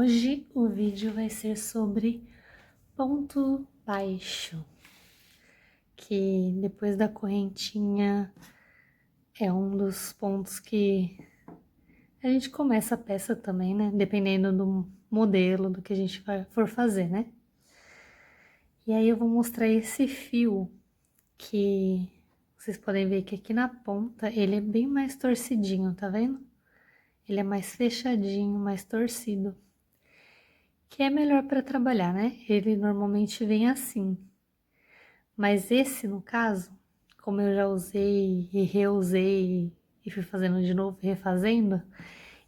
Hoje o vídeo vai ser sobre ponto baixo, que depois da correntinha é um dos pontos que a gente começa a peça também, né? Dependendo do modelo, do que a gente for fazer, né? E aí eu vou mostrar esse fio que vocês podem ver que aqui na ponta ele é bem mais torcidinho, tá vendo? Ele é mais fechadinho, mais torcido. Que é melhor para trabalhar, né? Ele normalmente vem assim. Mas esse, no caso, como eu já usei e reusei e fui fazendo de novo, refazendo,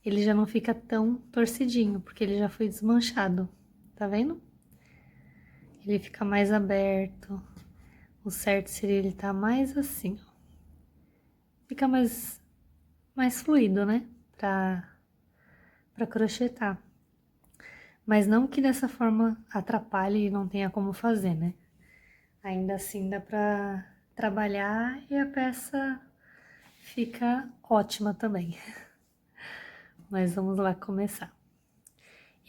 ele já não fica tão torcidinho, porque ele já foi desmanchado, tá vendo? Ele fica mais aberto. O certo seria ele estar mais assim, ó. Fica mais fluido, né? Pra crochetar. Mas não que dessa forma atrapalhe e não tenha como fazer, né? Ainda assim dá pra trabalhar e a peça fica ótima também. Mas vamos lá começar.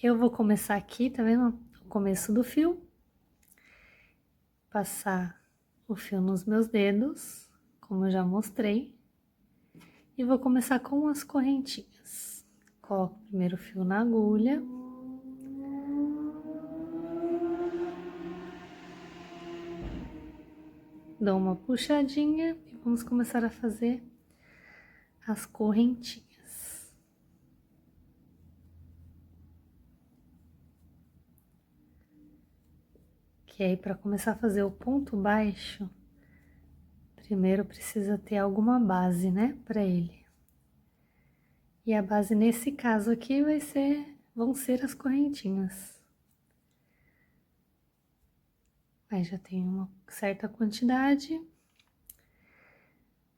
Eu vou começar aqui, tá vendo? O começo do fio. Passar o fio nos meus dedos, como eu já mostrei. E vou começar com as correntinhas. Coloco primeiro o fio na agulha. Dou uma puxadinha e vamos começar a fazer as correntinhas. Que aí, para começar a fazer o ponto baixo, primeiro precisa ter alguma base, né, para ele. E a base nesse caso aqui vão ser as correntinhas. Aí já tem uma certa quantidade.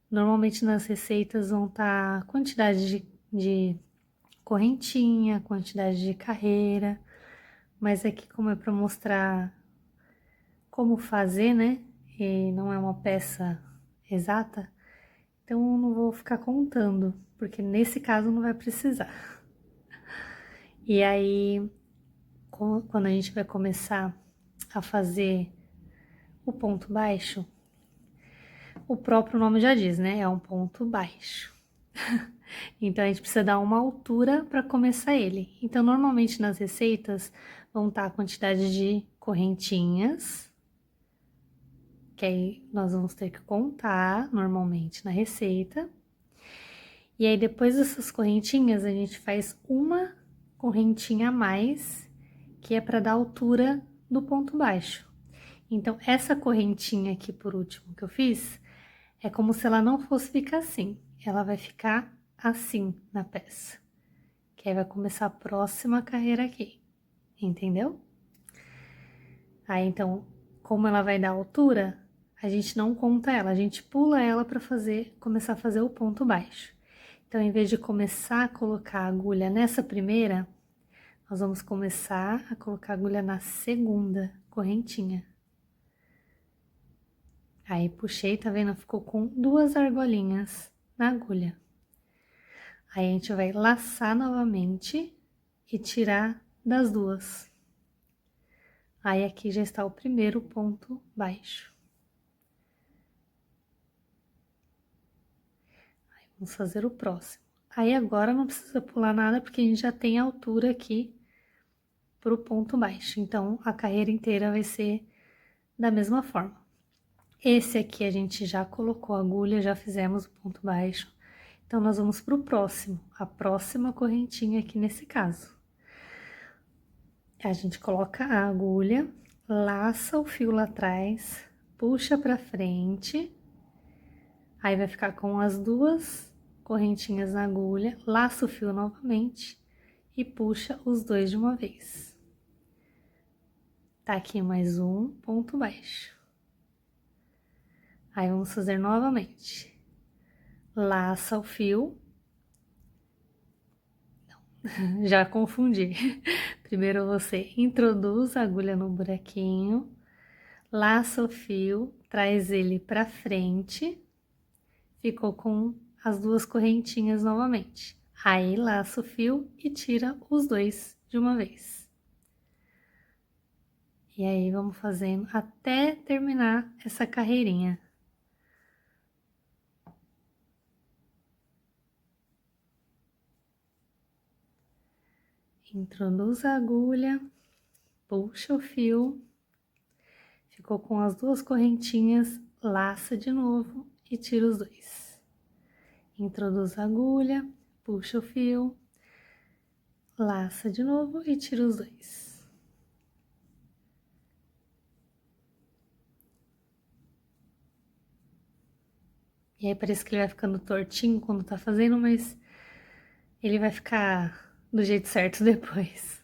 Normalmente nas receitas vão estar a quantidade de correntinha, quantidade de carreira, mas aqui como é para mostrar como fazer, né? E não é uma peça exata, então eu não vou ficar contando, porque nesse caso não vai precisar. E aí, quando a gente vai começar a fazer o ponto baixo, o próprio nome já diz, né? É um ponto baixo. Então, a gente precisa dar uma altura para começar ele. Então, normalmente nas receitas vão estar a quantidade de correntinhas, que aí nós vamos ter que contar normalmente na receita. E aí, depois dessas correntinhas, a gente faz uma correntinha a mais, que é para dar altura do ponto baixo. Então, essa correntinha aqui, por último, que eu fiz, é como se ela não fosse ficar assim. Ela vai ficar assim na peça. Que aí vai começar a próxima carreira aqui, entendeu? Aí, então, como ela vai dar altura, a gente não conta ela, a gente pula ela para começar a fazer o ponto baixo. Então, em vez de começar a colocar a agulha nessa primeira, nós vamos começar a colocar a agulha na segunda correntinha. Aí, puxei, tá vendo? Ficou com 2 argolinhas na agulha. Aí, a gente vai laçar novamente e tirar das 2. Aí, aqui já está o primeiro ponto baixo. Aí, vamos fazer o próximo. Aí, agora não precisa pular nada, porque a gente já tem a altura aqui pro ponto baixo. Então, a carreira inteira vai ser da mesma forma. Esse aqui a gente já colocou a agulha, já fizemos o ponto baixo. Então, nós vamos pro próximo, a próxima correntinha aqui nesse caso. A gente coloca a agulha, laça o fio lá atrás, puxa pra frente, aí vai ficar com as 2 correntinhas na agulha, laça o fio novamente e puxa os 2 de uma vez. Tá aqui mais um ponto baixo. Aí, vamos fazer novamente. Laça o fio. Não, já confundi. Primeiro você introduz a agulha no buraquinho, laça o fio, traz ele pra frente, ficou com as 2 correntinhas novamente. Aí, laça o fio e tira os 2 de uma vez. E aí, vamos fazendo até terminar essa carreirinha. Introduz a agulha, puxa o fio, ficou com as duas correntinhas, laça de novo e tira os dois. Introduz a agulha, puxa o fio, laça de novo e tira os dois. E aí parece que ele vai ficando tortinho quando tá fazendo, mas ele vai ficar do jeito certo depois.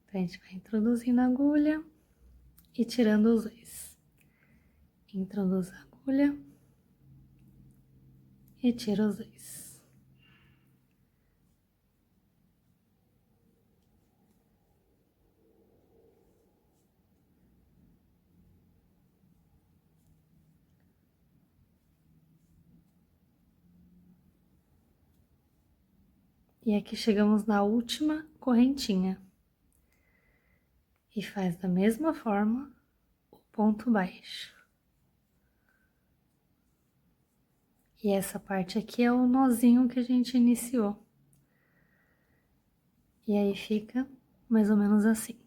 Então a gente vai introduzindo a agulha e tirando os dois. Introduz a agulha e tira os dois. E aqui chegamos na última correntinha. E faz da mesma forma o ponto baixo. E essa parte aqui é o nozinho que a gente iniciou. E aí fica mais ou menos assim.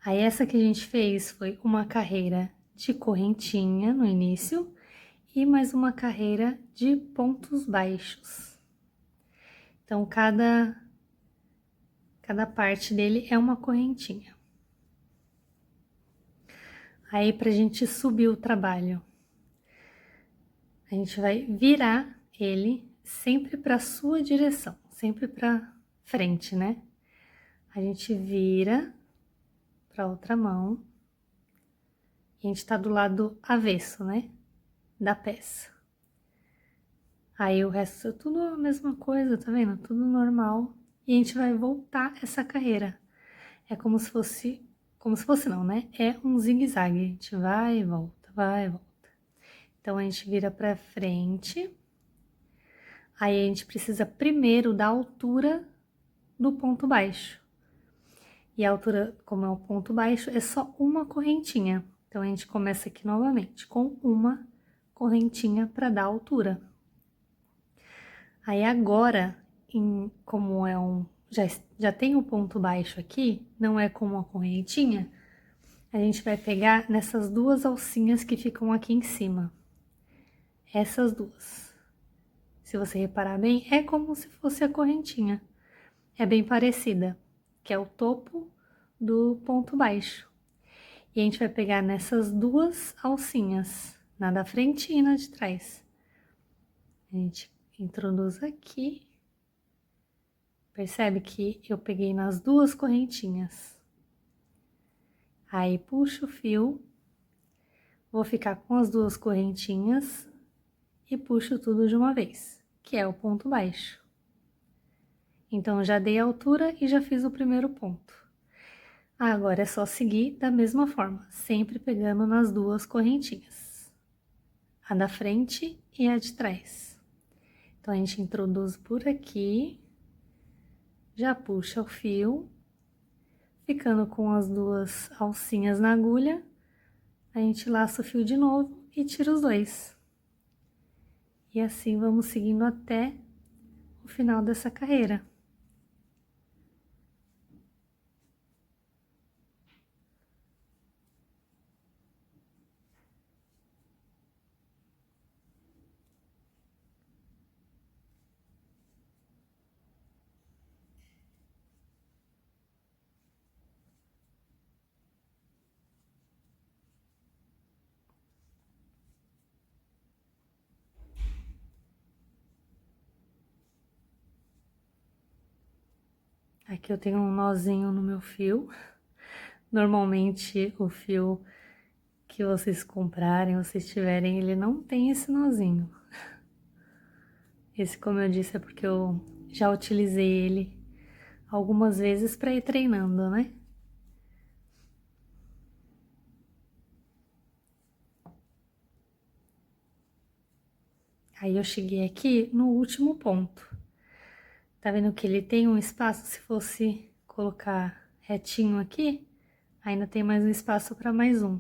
Aí essa que a gente fez foi uma carreira de correntinha no início e mais uma carreira de pontos baixos. Então, cada parte dele é uma correntinha. Aí, pra gente subir o trabalho, a gente vai virar ele sempre pra sua direção, sempre pra frente, né? A gente vira pra outra mão e a gente tá do lado avesso, né? Da peça. Aí o resto é tudo a mesma coisa, tá vendo? Tudo normal. E a gente vai voltar essa carreira. É como se fosse não, né? É um zigue-zague. A gente vai e volta, vai e volta. Então a gente vira pra frente. Aí a gente precisa primeiro da altura do ponto baixo. E a altura, como é o ponto baixo, é só uma correntinha. Então a gente começa aqui novamente com uma correntinha para dar altura. Aí agora, como é já tem o ponto baixo aqui, não é com uma correntinha, a gente vai pegar nessas duas alcinhas que ficam aqui em cima. Essas duas. Se você reparar bem, é como se fosse a correntinha. É bem parecida, que é o topo do ponto baixo. E a gente vai pegar nessas duas alcinhas, na da frente e na de trás. A gente introduz aqui. Percebe que eu peguei nas duas correntinhas. Aí puxo o fio, vou ficar com as duas correntinhas e puxo tudo de uma vez, que é o ponto baixo. Então já dei a altura e já fiz o primeiro ponto. Agora é só seguir da mesma forma, sempre pegando nas duas correntinhas. A da frente e a de trás. Então a gente introduz por aqui, já puxa o fio, ficando com as duas alcinhas na agulha, a gente laça o fio de novo e tira os dois. E assim vamos seguindo até o final dessa carreira. Aqui eu tenho um nozinho no meu fio. Normalmente o fio que vocês comprarem, vocês tiverem, ele não tem esse nozinho. Esse, como eu disse, é porque eu já utilizei ele algumas vezes para ir treinando, né? Aí eu cheguei aqui no último ponto. Tá vendo que ele tem um espaço? Se fosse colocar retinho aqui, ainda tem mais um espaço para mais um.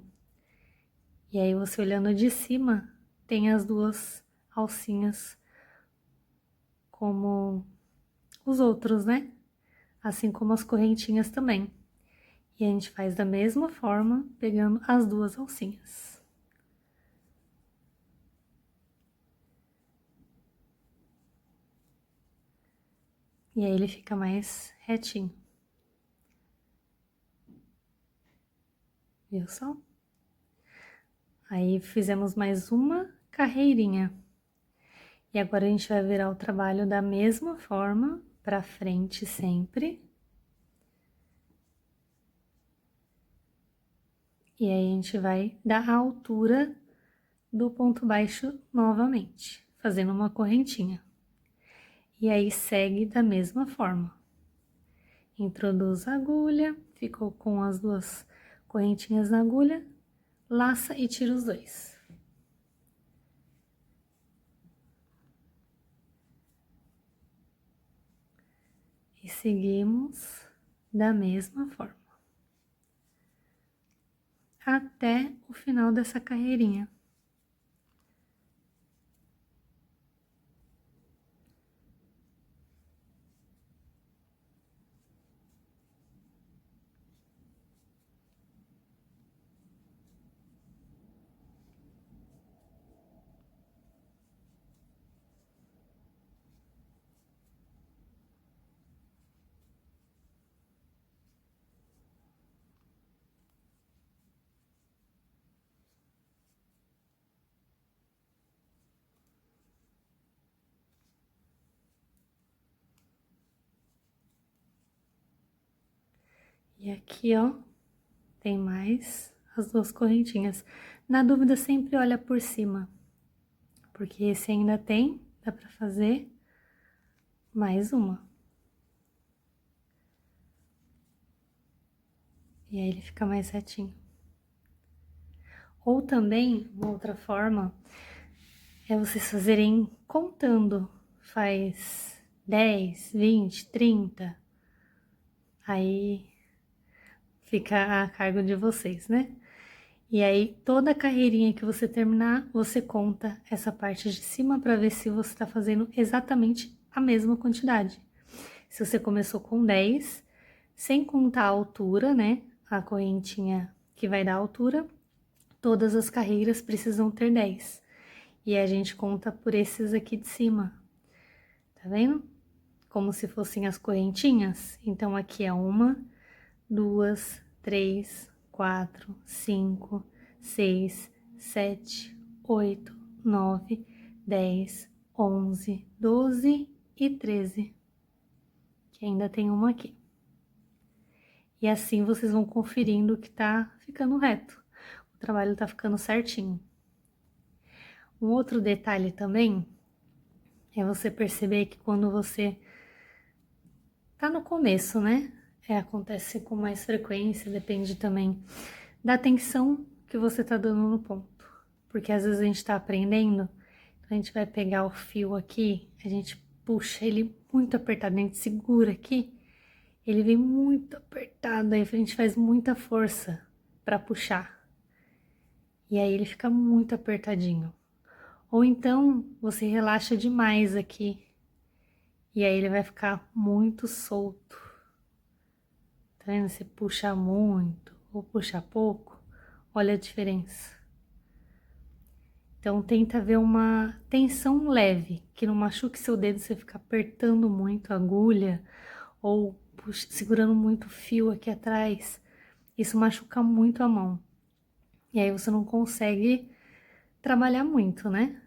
E aí você olhando de cima, tem as duas alcinhas como os outros, né? Assim como as correntinhas também. E a gente faz da mesma forma, pegando as duas alcinhas. E aí ele fica mais retinho. Viu só? Aí fizemos mais uma carreirinha. E agora a gente vai virar o trabalho da mesma forma, pra frente sempre. E aí a gente vai dar a altura do ponto baixo novamente, fazendo uma correntinha. E aí segue da mesma forma. Introduz a agulha, ficou com as duas correntinhas na agulha, laça e tira os dois. E seguimos da mesma forma. Até o final dessa carreirinha. E aqui, ó, tem mais as duas correntinhas. Na dúvida, sempre olha por cima, porque esse ainda tem, dá pra fazer mais uma. E aí ele fica mais retinho. Ou também, uma outra forma, é vocês fazerem contando. Faz 10, 20, 30. Aí fica a cargo de vocês, né? E aí, toda a carreirinha que você terminar, você conta essa parte de cima para ver se você tá fazendo exatamente a mesma quantidade. Se você começou com 10, sem contar a altura, né? A correntinha que vai dar a altura, todas as carreiras precisam ter 10. E a gente conta por esses aqui de cima. Tá vendo? Como se fossem as correntinhas. Então, aqui é 1, 2, 3, 4, 5, 6, 7, 8, 9, 10, 11, 12 e 13. Que ainda tem uma aqui. E assim vocês vão conferindo que tá ficando reto. O trabalho tá ficando certinho. Um outro detalhe também é você perceber que quando você tá no começo, né? Acontece com mais frequência, depende também da atenção que você tá dando no ponto. Porque às vezes a gente tá aprendendo, então a gente vai pegar o fio aqui, a gente puxa ele muito apertado, a gente segura aqui, ele vem muito apertado, aí a gente faz muita força pra puxar. E aí ele fica muito apertadinho. Ou então você relaxa demais aqui, e aí ele vai ficar muito solto. Tá vendo? Você puxa muito ou puxa pouco, olha a diferença. Então tenta ver uma tensão leve, que não machuque seu dedo, você ficar apertando muito a agulha ou segurando muito o fio aqui atrás. Isso machuca muito a mão. E aí você não consegue trabalhar muito, né?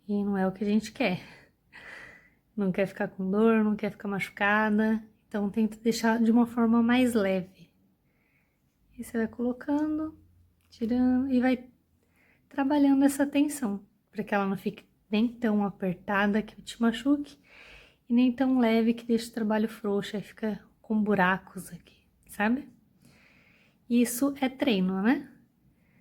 E não é o que a gente quer. Não quer ficar com dor, não quer ficar machucada. Então tenta deixar de uma forma mais leve. E você vai colocando, tirando e vai trabalhando essa tensão, para que ela não fique nem tão apertada que te machuque e nem tão leve que deixe o trabalho frouxo e fica com buracos aqui, sabe? Isso é treino, né?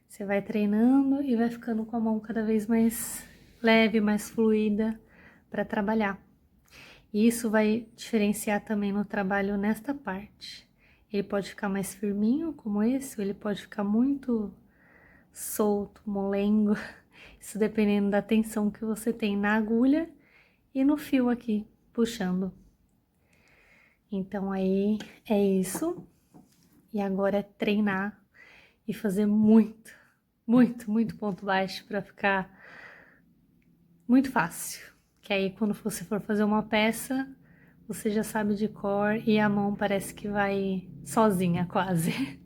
Você vai treinando e vai ficando com a mão cada vez mais leve, mais fluida para trabalhar. E isso vai diferenciar também no trabalho nesta parte. Ele pode ficar mais firminho, como esse, ou ele pode ficar muito solto, molengo. Isso dependendo da tensão que você tem na agulha e no fio aqui, puxando. Então aí é isso. E agora é treinar e fazer muito, muito, muito ponto baixo para ficar muito fácil. Que aí quando você for fazer uma peça, você já sabe de cor e a mão parece que vai sozinha quase.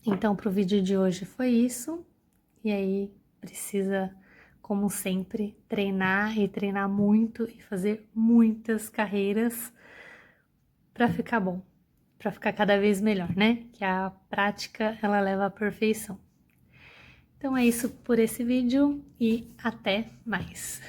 Então, pro vídeo de hoje foi isso. E aí, precisa, como sempre, treinar e treinar muito e fazer muitas carreiras para ficar bom, para ficar cada vez melhor, né? Que a prática, ela leva à perfeição. Então é isso por esse vídeo e até mais.